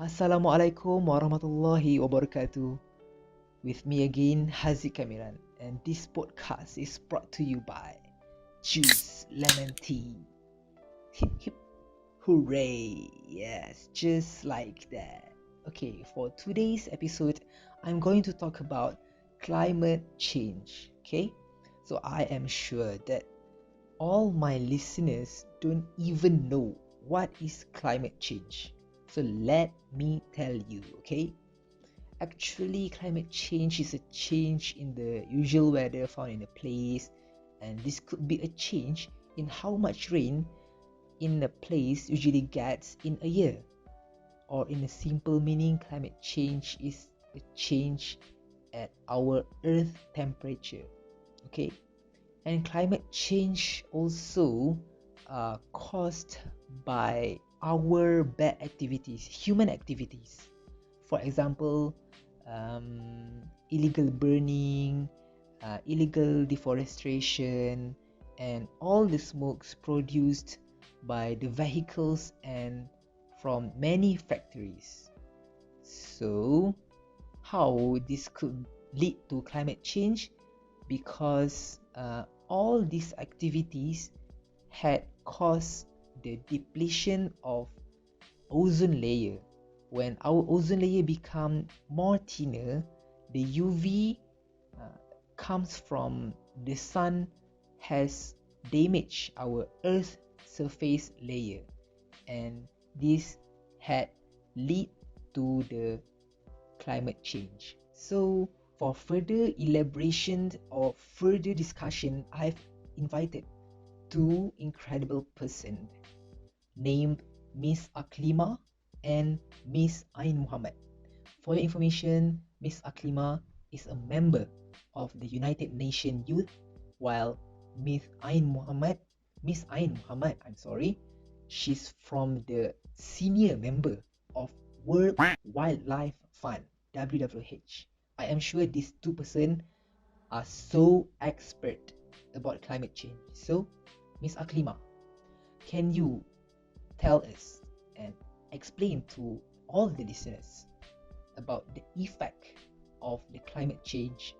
Assalamualaikum warahmatullahi wabarakatuh. With me again, Haziq Kamiran, and this podcast is brought to you by Juice Lemon Tea. Hip hip hooray! Yes, just like that. Okay, for today's episode, I'm going to talk about climate change. Okay, so I am sure that all my listeners don't even know what is climate change. So let me tell you, okay? Actually, climate change is a change in the usual weather found in a place, and this could be a change in how much rain in a place usually gets in a year. Or in a simple meaning, climate change is a change at our earth temperature. Okay, and climate change also caused by our bad activities, human activities. For example, illegal burning, illegal deforestation, and all the smokes produced by the vehicles and from many factories. So, how this could lead to climate change? Because all these activities had caused the depletion of ozone layer. When our ozone layer become more thinner, the UV comes from the sun has damaged our earth surface layer, and this had lead to the climate change. So for further elaboration or further discussion, I've invited two incredible persons named Miss Aklima and Miss Ain Muhammad. For your information, Miss Aklima is a member of the United Nations Youth, while Miss Ain Muhammad, she's from the senior member of World Wildlife Fund, WWH. I am sure these two persons are so expert about climate change. So, Miss Aklima, can you tell us and explain to all the listeners about the effect of the climate change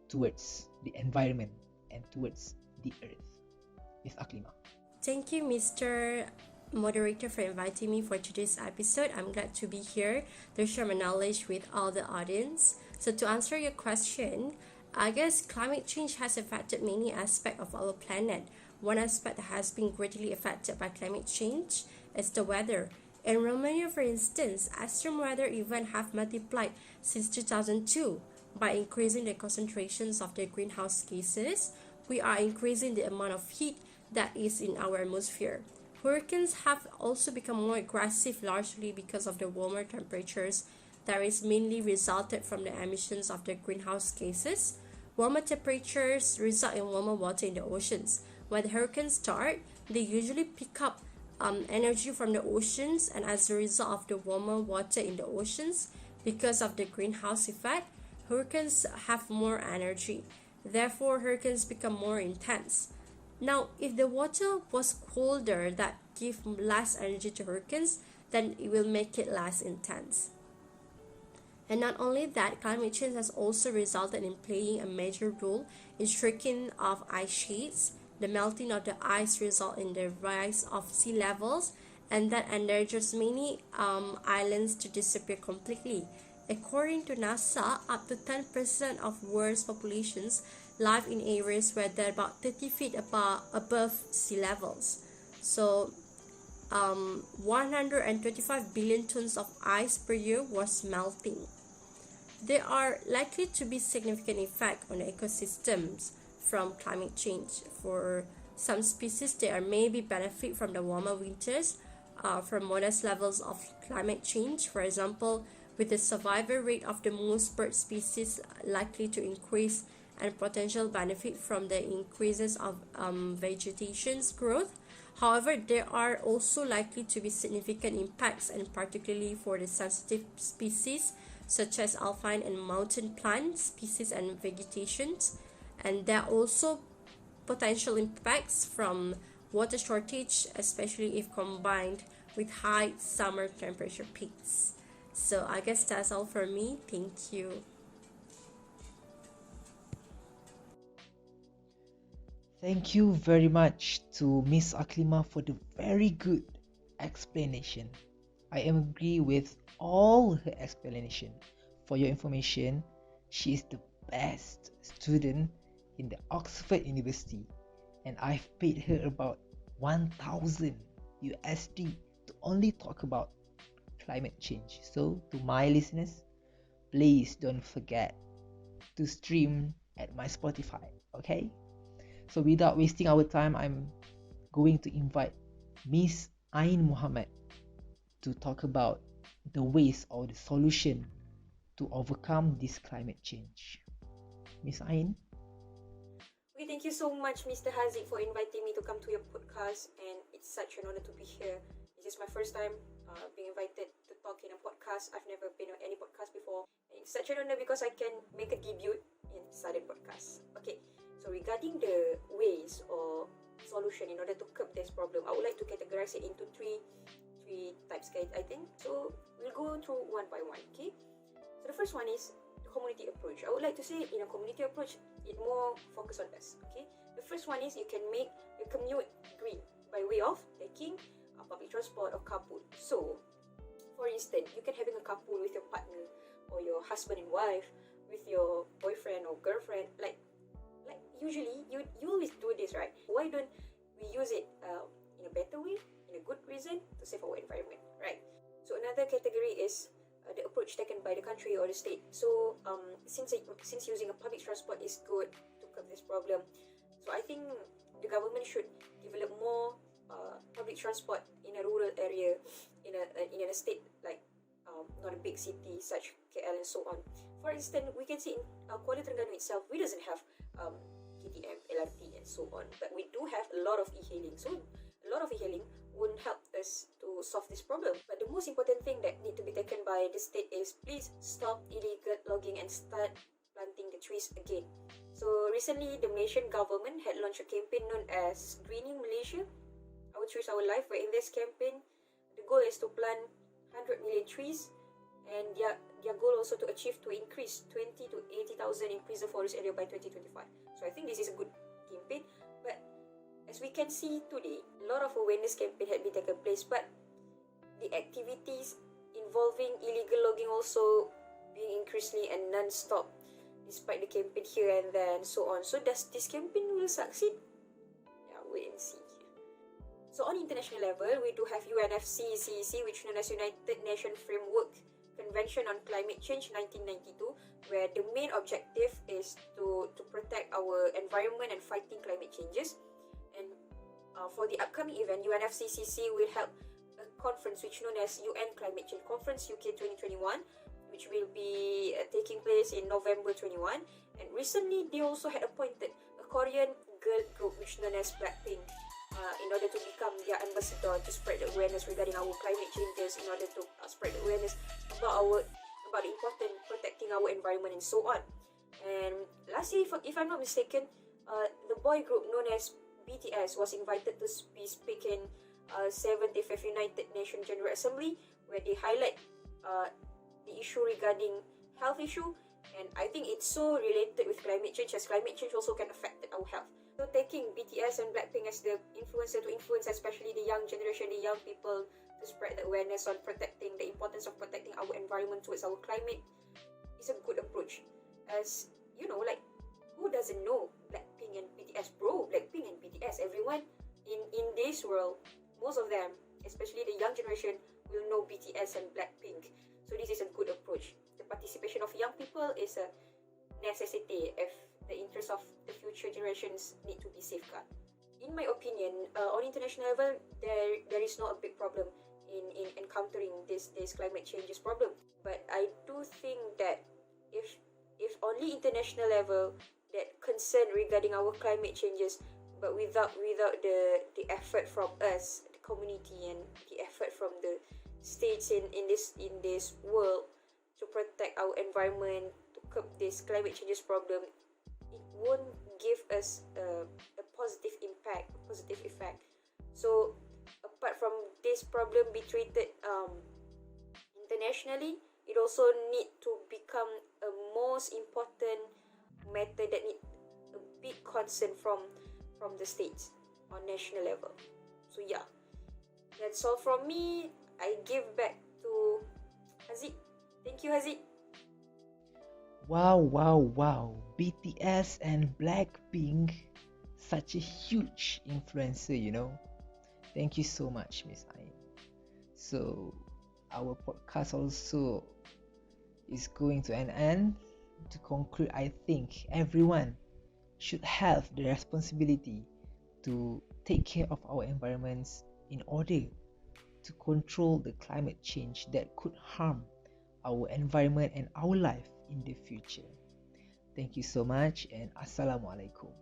towards the environment and towards the earth? Miss Aklima. Thank you, Mr. Moderator, for inviting me for today's episode. I'm glad to be here to share my knowledge with all the audience. So, to answer your question, I guess climate change has affected many aspects of our planet. One aspect that has been greatly affected by climate change is the weather. In Romania, for instance, extreme weather events have multiplied since 2002. By increasing the concentrations of the greenhouse gases, we are increasing the amount of heat that is in our atmosphere. Hurricanes have also become more aggressive, largely because of the warmer temperatures that is mainly resulted from the emissions of the greenhouse gases. Warmer temperatures result in warmer water in the oceans. When the hurricanes start, they usually pick up energy from the oceans, and as a result of the warmer water in the oceans, because of the greenhouse effect, hurricanes have more energy. Therefore, hurricanes become more intense. Now, if the water was colder that give less energy to hurricanes, then it will make it less intense. And not only that, climate change has also resulted in playing a major role in shrinking of ice sheets. The melting of the ice result in the rise of sea levels, and that endangers many islands to disappear completely. According to NASA, up to 10% of world's populations live in areas where they're about 30 feet above sea levels. So 125 billion tons of ice per year was melting. There are likely to be significant effects on ecosystems from climate change. For some species, there may be benefit from the warmer winters from modest levels of climate change. For example, with the survival rate of the most bird species likely to increase and potential benefit from the increases of vegetation's growth. However, there are also likely to be significant impacts, and particularly for the sensitive species such as alpine and mountain plant species and vegetations. And there are also potential impacts from water shortage, especially if combined with high summer temperature peaks. So I guess that's all for me. Thank you. Thank you very much to Miss Aklima for the very good explanation. I agree with all her explanation. For your information, she is the best student in the Oxford University, and I've paid her about 1,000 USD to only talk about climate change. So, to my listeners, please don't forget to stream at my Spotify, okay? So without wasting our time, I'm going to invite Miss Ain Muhammad to talk about the ways or the solution to overcome this climate change. Miss Ain? Okay, thank you so much, Mr. Haziq, for inviting me to come to your podcast, and it's such an honor to be here. This is my first time being invited to talk in a podcast. I've never been on any podcast before, and it's such an honor because I can make a debut in Southern Podcast. Okay, so regarding the ways or solution in order to curb this problem, I would like to categorize it into three types, I think. So we'll go through one by one. Okay, so the first one is community approach. I would like to say in a community approach, it more focus on us. Okay, the first one is you can make your commute green by way of taking public transport or carpool. So, for instance, you can having a carpool with your partner or your husband and wife, with your boyfriend or girlfriend. Like usually you always do this, right? Why don't we use it in a better way, in a good reason to save our environment, right? So another category is the approach taken by the country or the state. So since using a public transport is good to curb this problem, so I think the government should develop more public transport in a rural area, in a state like not a big city such KL and so on. For instance, we can see in Kuala Terengganu itself, we doesn't have KTM, LRT and so on, but we do have a lot of e-hailing. So a lot of e-hailing wouldn't help us to solve this problem. But the most important thing that need to be taken by the state is please stop illegal logging and start planting the trees again. So recently, the Malaysian government had launched a campaign known as Greening Malaysia, Our Trees, Our Life, where in this campaign, the goal is to plant 100 million trees, and their goal also to achieve to increase 20 to 80,000 in preserved forest area by 2025. So I think this is a good campaign. But as we can see today, a lot of awareness campaign had been taken place, but the activities involving illegal logging also being increasingly and non-stop, despite the campaign here and there and so on. So does this campaign will succeed? Yeah, wait and see. So on international level, we do have UNFCCC, which is known as United Nations Framework Convention on Climate Change 1992, where the main objective is to protect our environment and fighting climate changes. And for the upcoming event, UNFCCC will have a conference which is known as UN Climate Change Conference UK 2021, which will be taking place in November 21. And recently, they also had appointed a Korean girl group which is known as Blackpink in order to become their ambassador to spread the awareness regarding our climate changes, in order to spread the awareness about the important protecting our environment and so on. And lastly, if I'm not mistaken, the boy group known as BTS was invited to be speaking 75th United Nations General Assembly, where they highlight the issue regarding health issue, and I think it's so related with climate change, as climate change also can affect our health. So taking BTS and Blackpink as the influencer to influence especially the young generation, the young people, to spread the awareness on protecting the importance of protecting our environment towards our climate is a good approach. As you know, like, who doesn't know Blackpink and BTS, bro? Blackpink and BTS, everyone in this world, most of them, especially the young generation, will know BTS and Blackpink. So this is a good approach. The participation of young people is a necessity if the interests of the future generations need to be safeguarded. In my opinion, on international level, there is not a big problem in encountering this climate changes problem. But I do think that if only international level that concern regarding our climate changes, but without the effort from us, the community, and the effort from the states in this world to protect our environment, to curb this climate changes problem, it won't give us a positive impact, a positive effect. So apart from this problem be treated internationally, it also need to become a most important matter that need a big concern from the states or national level. So yeah, that's all from me. I give back to Haziq. Thank you, Haziq. Wow, wow, wow. BTS and Blackpink, such a huge influencer, you know. Thank you so much, Miss Ain. So, our podcast also is going to an end. To conclude, I think everyone should have the responsibility to take care of our environments in order to control the climate change that could harm our environment and our life in the future. Thank you so much and Assalamualaikum.